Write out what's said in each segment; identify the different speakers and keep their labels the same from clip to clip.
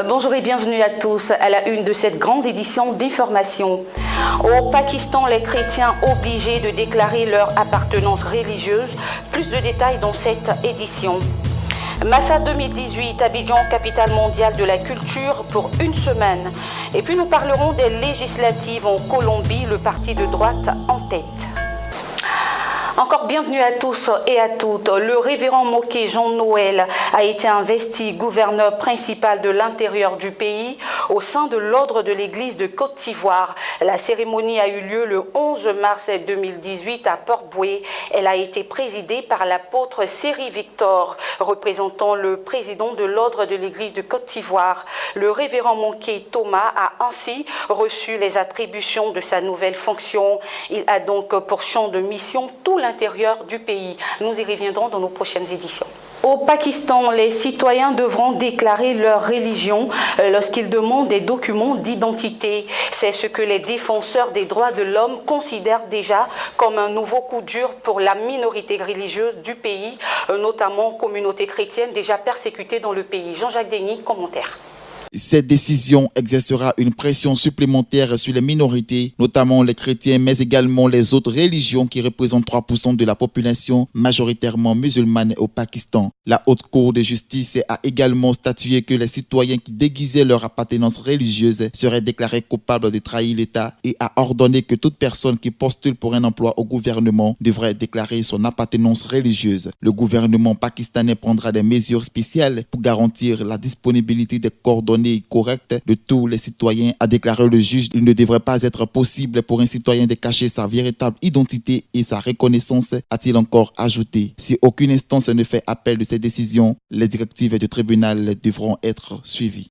Speaker 1: Bonjour et bienvenue à tous à la une de cette grande édition d'information. Au Pakistan, les chrétiens obligés de déclarer leur appartenance religieuse. Plus de détails dans cette édition. Massa 2018, Abidjan, capitale mondiale de la culture pour une semaine. Et puis nous parlerons des législatives en Colombie, le parti de droite en tête. Encore bienvenue à tous et à toutes. Le révérend Moké Jean-Noël a été investi gouverneur principal de l'intérieur du pays au sein de l'ordre de l'église de Côte d'Ivoire. La cérémonie a eu lieu le 11 mars 2018 à Port-Bouët. Elle a été présidée par l'apôtre Séri Victor, représentant le président de l'ordre de l'église de Côte d'Ivoire. Le révérend Moké Thomas a ainsi reçu les attributions de sa nouvelle fonction. Il a donc pour champ de mission tout l'intérieur du pays. Nous y reviendrons dans nos prochaines éditions. Au Pakistan, les citoyens devront déclarer leur religion lorsqu'ils demandent des documents d'identité. C'est ce que les défenseurs des droits de l'homme considèrent déjà comme un nouveau coup dur pour la minorité religieuse du pays, notamment communauté chrétienne déjà persécutée dans le pays. Jean-Jacques Denis, commentaire.
Speaker 2: Cette décision exercera une pression supplémentaire sur les minorités, notamment les chrétiens, mais également les autres religions qui représentent 3% de la population majoritairement musulmane au Pakistan. La Haute Cour de justice a également statué que les citoyens qui déguisaient leur appartenance religieuse seraient déclarés coupables de trahir l'État et a ordonné que toute personne qui postule pour un emploi au gouvernement devrait déclarer son appartenance religieuse. Le gouvernement pakistanais prendra des mesures spéciales pour garantir la disponibilité des coordonnées correcte de tous les citoyens, a déclaré le juge. Il ne devrait pas être possible pour un citoyen de cacher sa véritable identité et sa reconnaissance, a-t-il encore ajouté. Si aucune instance ne fait appel de cette décision, les directives du tribunal devront être suivies.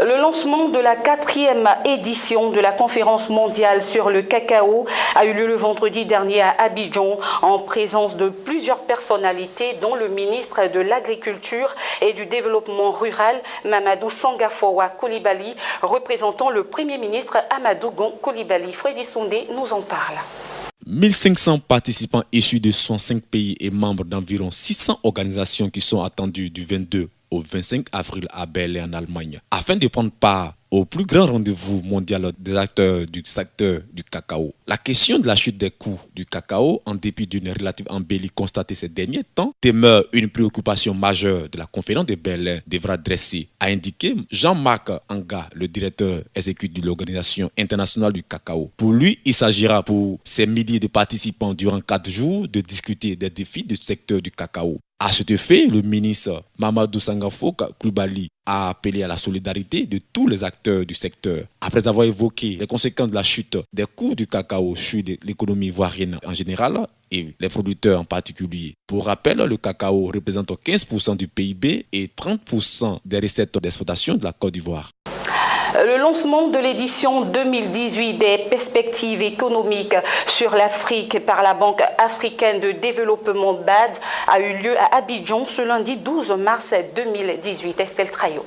Speaker 1: Le lancement de la 4e édition de la conférence mondiale sur le cacao a eu lieu le vendredi dernier à Abidjan en présence de plusieurs personnalités dont le ministre de l'Agriculture et du Développement rural Mamadou Sangafowa Coulibaly, représentant le Premier ministre Amadou Gon Coulibaly. Freddy Soundé nous en parle.
Speaker 3: 1500 participants issus de 105 pays et membres d'environ 600 organisations qui sont attendus du 22 au 25 avril à Berlin en Allemagne, afin de prendre part au plus grand rendez-vous mondial des acteurs du secteur du cacao. La question de la chute des coûts du cacao, en dépit d'une relative embellie constatée ces derniers temps, demeure une préoccupation majeure de la conférence de Berlin devra dresser, a indiqué Jean-Marc Anga, le directeur exécutif de l'Organisation internationale du cacao. Pour lui, il s'agira pour ces milliers de participants durant 4 jours de discuter des défis du secteur du cacao. À cet effet, le ministre Mamadou Sangafowa Coulibaly a appelé à la solidarité de tous les acteurs du secteur. Après avoir évoqué les conséquences de la chute des cours du cacao sur l'économie ivoirienne en général et les producteurs en particulier. Pour rappel, le cacao représente 15% du PIB et 30% des recettes d'exportation de la Côte d'Ivoire.
Speaker 1: Le lancement de l'édition 2018 des perspectives économiques sur l'Afrique par la Banque africaine de développement BAD a eu lieu à Abidjan ce lundi 12 mars 2018. Estelle Traillot.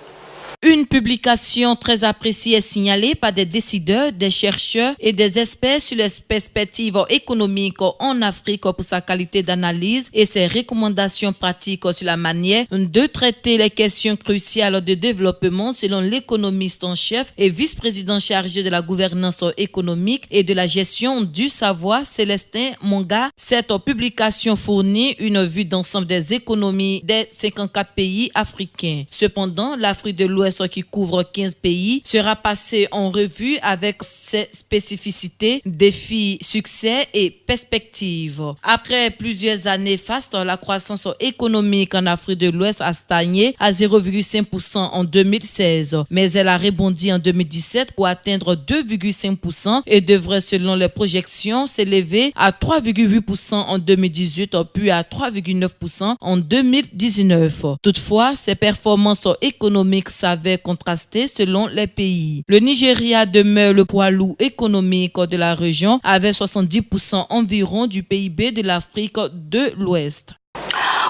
Speaker 4: Une publication très appréciée est signalée par des décideurs, des chercheurs et des experts sur les perspectives économiques en Afrique pour sa qualité d'analyse et ses recommandations pratiques sur la manière de traiter les questions cruciales de développement selon l'économiste en chef et vice-président chargé de la gouvernance économique et de la gestion du savoir, Célestin Monga. Cette publication fournit une vue d'ensemble des économies des 54 pays africains. Cependant, l'Afrique de l'Ouest qui couvre 15 pays sera passé en revue avec ses spécificités, défis, succès et perspectives. Après plusieurs années fastes, la croissance économique en Afrique de l'Ouest a stagné à 0,5% en 2016, mais elle a rebondi en 2017 pour atteindre 2,5% et devrait, selon les projections, s'élever à 3,8% en 2018 puis à 3,9% en 2019. Toutefois, ces performances économiques s'avèrent contrasté selon les pays. Le Nigeria demeure le poids lourd économique de la région avec 70% environ du PIB de l'Afrique de l'Ouest.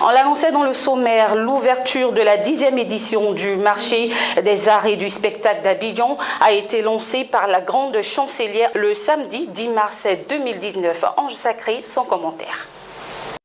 Speaker 1: On l'annonçait dans le sommaire, l'ouverture de la 10e édition du marché des arts et du spectacle d'Abidjan a été lancée par la grande chancelière le samedi 10 mars 2019. Ange Sacré, sans commentaire.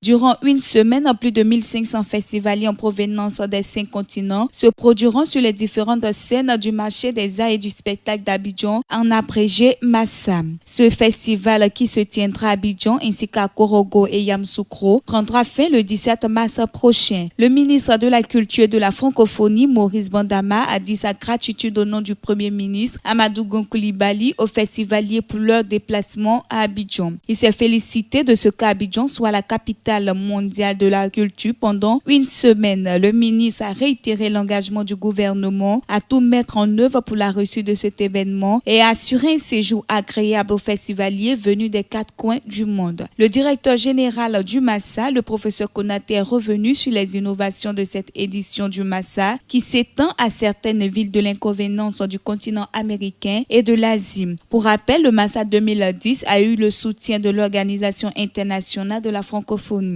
Speaker 5: Durant une semaine, plus de 1500 festivaliers en provenance des 5 continents se produiront sur les différentes scènes du marché des arts et du spectacle d'Abidjan, en abrégé Massa. Ce festival qui se tiendra à Abidjan ainsi qu'à Korogo et Yamoussoukro prendra fin le 17 mars prochain. Le ministre de la Culture et de la Francophonie, Maurice Bandama, a dit sa gratitude au nom du Premier ministre Amadou Gon Coulibaly aux festivaliers pour leur déplacement à Abidjan. Il s'est félicité de ce qu'Abidjan soit la capitale mondiale de la culture pendant une semaine. Le ministre a réitéré l'engagement du gouvernement à tout mettre en œuvre pour la réussite de cet événement et a assuré un séjour agréable aux festivaliers venus des 4 coins du monde. Le directeur général du Massa, le professeur Konaté, est revenu sur les innovations de cette édition du Massa qui s'étend à certaines villes de l'inconvénance du continent américain et de l'Asie. Pour rappel, le Massa 2010 a eu le soutien de l'Organisation internationale de la francophonie.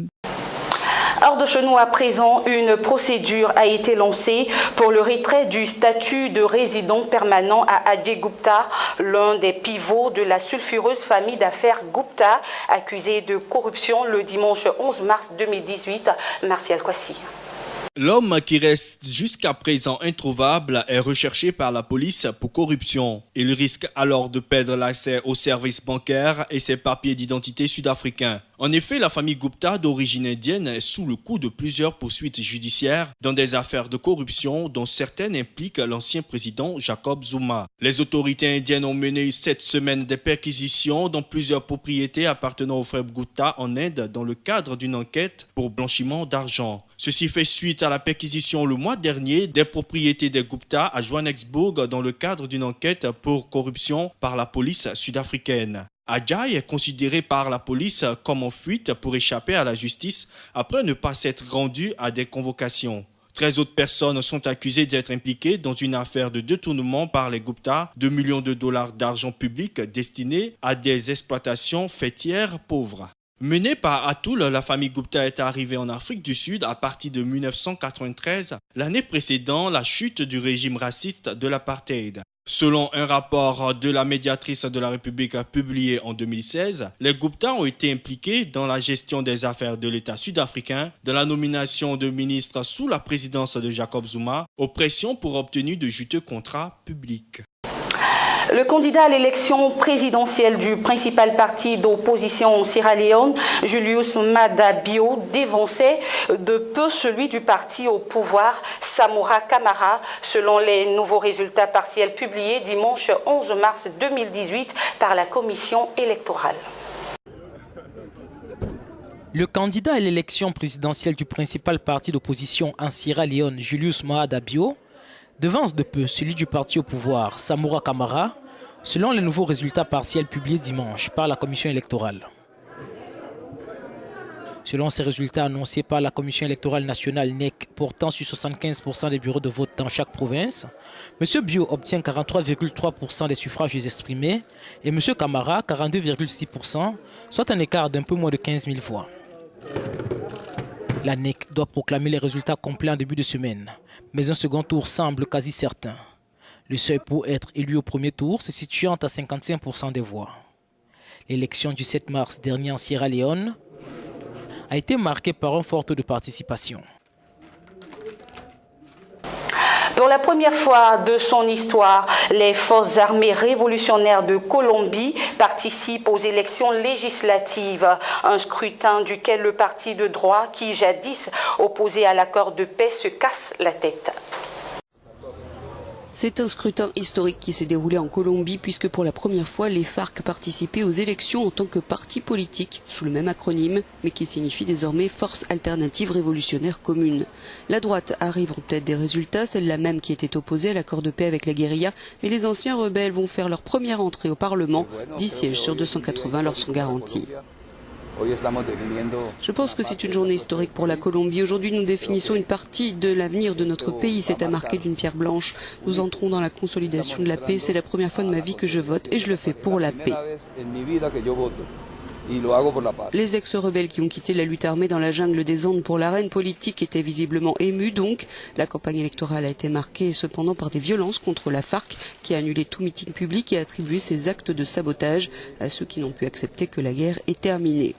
Speaker 1: Hors de chez nous à présent, une procédure a été lancée pour le retrait du statut de résident permanent à Ajay Gupta, l'un des pivots de la sulfureuse famille d'affaires Gupta, accusé de corruption le dimanche 11 mars 2018. Martial Kwasi.
Speaker 6: L'homme qui reste jusqu'à présent introuvable est recherché par la police pour corruption. Il risque alors de perdre l'accès aux services bancaires et ses papiers d'identité sud-africains. En effet, la famille Gupta d'origine indienne est sous le coup de plusieurs poursuites judiciaires dans des affaires de corruption dont certaines impliquent l'ancien président Jacob Zuma. Les autorités indiennes ont mené cette semaine des perquisitions dans plusieurs propriétés appartenant aux frères Gupta en Inde dans le cadre d'une enquête pour blanchiment d'argent. Ceci fait suite à la perquisition le mois dernier des propriétés des Gupta à Johannesburg dans le cadre d'une enquête pour corruption par la police sud-africaine. Ajay est considéré par la police comme en fuite pour échapper à la justice après ne pas s'être rendu à des convocations. 13 autres personnes sont accusées d'être impliquées dans une affaire de détournement par les Gupta de millions de dollars d'argent public destinés à des exploitations faîtières pauvres. Menée par Atul, la famille Gupta est arrivée en Afrique du Sud à partir de 1993, l'année précédant la chute du régime raciste de l'apartheid. Selon un rapport de la médiatrice de la République publié en 2016, les Gupta ont été impliqués dans la gestion des affaires de l'État sud-africain, dans la nomination de ministres sous la présidence de Jacob Zuma, aux pressions pour obtenir de juteux contrats publics.
Speaker 1: Le candidat à l'élection présidentielle du principal parti d'opposition en Sierra Leone, Julius Maada Bio, dévançait de peu celui du parti au pouvoir, Samora Kamara, selon les nouveaux résultats partiels publiés dimanche 11 mars 2018 par la commission électorale.
Speaker 7: Le candidat à l'élection présidentielle du principal parti d'opposition en Sierra Leone, Julius Maada Bio, devance de peu celui du parti au pouvoir, Samora Kamara, selon les nouveaux résultats partiels publiés dimanche par la commission électorale. Selon ces résultats annoncés par la commission électorale nationale NEC portant sur 75% des bureaux de vote dans chaque province, M. Bio obtient 43,3% des suffrages exprimés et M. Kamara 42,6%, soit un écart d'un peu moins de 15 000 voix. La NEC doit proclamer les résultats complets en début de semaine, mais un second tour semble quasi certain. Le seuil pour être élu au premier tour se situant à 55% des voix. L'élection du 7 mars dernier en Sierra Leone a été marquée par un fort taux de participation.
Speaker 1: Pour la première fois de son histoire, les forces armées révolutionnaires de Colombie participent aux élections législatives, un scrutin duquel le parti de droit, qui jadis opposé à l'accord de paix, se casse la tête.
Speaker 8: C'est un scrutin historique qui s'est déroulé en Colombie puisque pour la première fois les FARC participaient aux élections en tant que parti politique sous le même acronyme mais qui signifie désormais Force Alternative Révolutionnaire Commune. La droite arrive en tête des résultats, celle-là même qui était opposée à l'accord de paix avec la guérilla, mais les anciens rebelles vont faire leur première entrée au Parlement, 10 sièges sur 280 leur sont garantis. Je pense que c'est une journée historique pour la Colombie. Aujourd'hui, nous définissons une partie de l'avenir de notre pays. C'est à marquer d'une pierre blanche. Nous entrons dans la consolidation de la paix. C'est la première fois de ma vie que je vote et je le fais pour la paix. Les ex-rebelles qui ont quitté la lutte armée dans la jungle des Andes pour l'arène politique étaient visiblement émus donc. La campagne électorale a été marquée cependant par des violences contre la FARC qui a annulé tout meeting public et attribué ses actes de sabotage à ceux qui n'ont pu accepter que la guerre est terminée.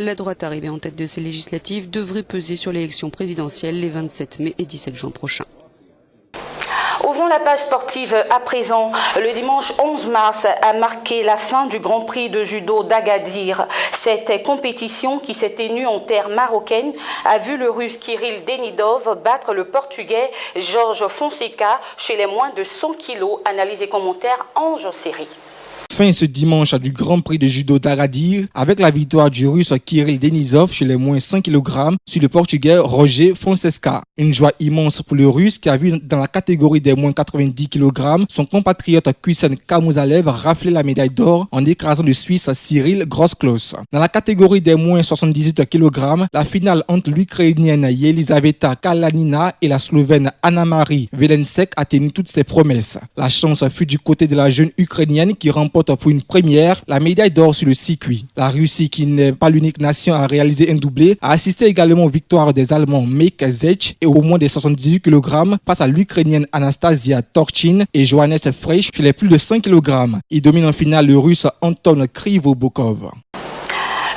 Speaker 8: La droite arrivée en tête de ces législatives devrait peser sur l'élection présidentielle les 27 mai et 17 juin prochains.
Speaker 1: Ouvrons la page sportive à présent. Le dimanche 11 mars a marqué la fin du Grand Prix de judo d'Agadir. Cette compétition qui s'est tenue en terre marocaine a vu le Russe Kirill Denidov battre le Portugais Jorge Fonseca chez les moins de 100 kilos. Analyse et commentaires Ange Série.
Speaker 9: Fin ce dimanche du Grand Prix de judo d'Agadir avec la victoire du Russe Kirill Denisov chez les moins 100 kg sur le Portugais Roger Fonseca. Une joie immense pour le Russe qui a vu dans la catégorie des moins 90 kg son compatriote Kusen Kamuzalev rafler la médaille d'or en écrasant le Suisse Cyril Grosklos. Dans la catégorie des moins 78 kg, la finale entre l'Ukrainienne Yelizaveta Kalanina et la Slovène Anna-Marie Velensek a tenu toutes ses promesses. La chance fut du côté de la jeune Ukrainienne qui remporte pour une première la médaille d'or sur le circuit. La Russie, qui n'est pas l'unique nation à réaliser un doublé, a assisté également aux victoires des Allemands Meik Zech et au moins des 78 kg face à l'Ukrainienne Anastasia Torchin et Johannes Freisch chez les plus de 100 kg. Il domine en finale le Russe Anton Krivobokov.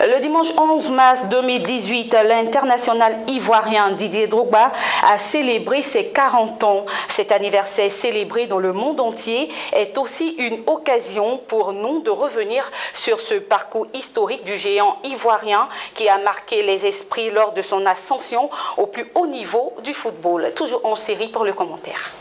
Speaker 1: Le dimanche 11 mars 2018, l'international ivoirien Didier Drogba a célébré ses 40 ans. Cet anniversaire célébré dans le monde entier est aussi une occasion pour nous de revenir sur ce parcours historique du géant ivoirien qui a marqué les esprits lors de son ascension au plus haut niveau du football. Toujours en série pour le commentaire.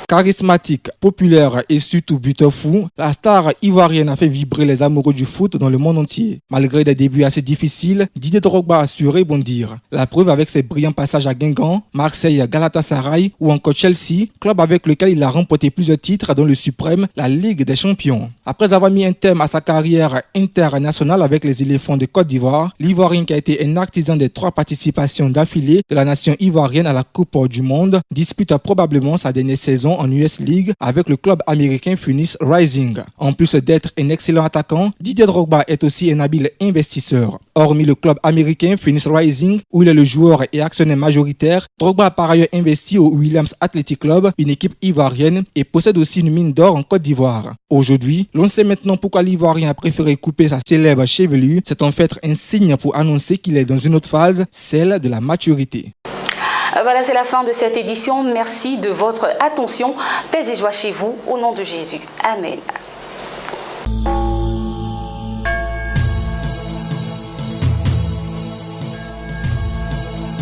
Speaker 9: Charismatique, populaire et surtout buteur fou, la star ivoirienne a fait vibrer les amoureux du foot dans le monde entier. Malgré des débuts assez difficiles, Didier Drogba a su rebondir. La preuve avec ses brillants passages à Guingamp, Marseille, Galatasaray ou encore Chelsea, club avec lequel il a remporté plusieurs titres dont le suprême, la Ligue des Champions. Après avoir mis un terme à sa carrière internationale avec les éléphants de Côte d'Ivoire, l'Ivoirien qui a été un artisan des 3 participations d'affilée de la nation ivoirienne à la Coupe du Monde dispute probablement sa dernière saison en US League avec le club américain Phoenix Rising. En plus d'être un excellent attaquant, Didier Drogba est aussi un habile investisseur. Hormis le club américain Phoenix Rising, où il est le joueur et actionnaire majoritaire, Drogba a par ailleurs investi au Williams Athletic Club, une équipe ivoirienne, et possède aussi une mine d'or en Côte d'Ivoire. Aujourd'hui, l'on sait maintenant pourquoi l'Ivoirien a préféré couper sa célèbre chevelure. C'est en fait un signe pour annoncer qu'il est dans une autre phase, celle de la maturité.
Speaker 1: Voilà, c'est la fin de cette édition. Merci de votre attention. Paix et joie chez vous, au nom de Jésus. Amen.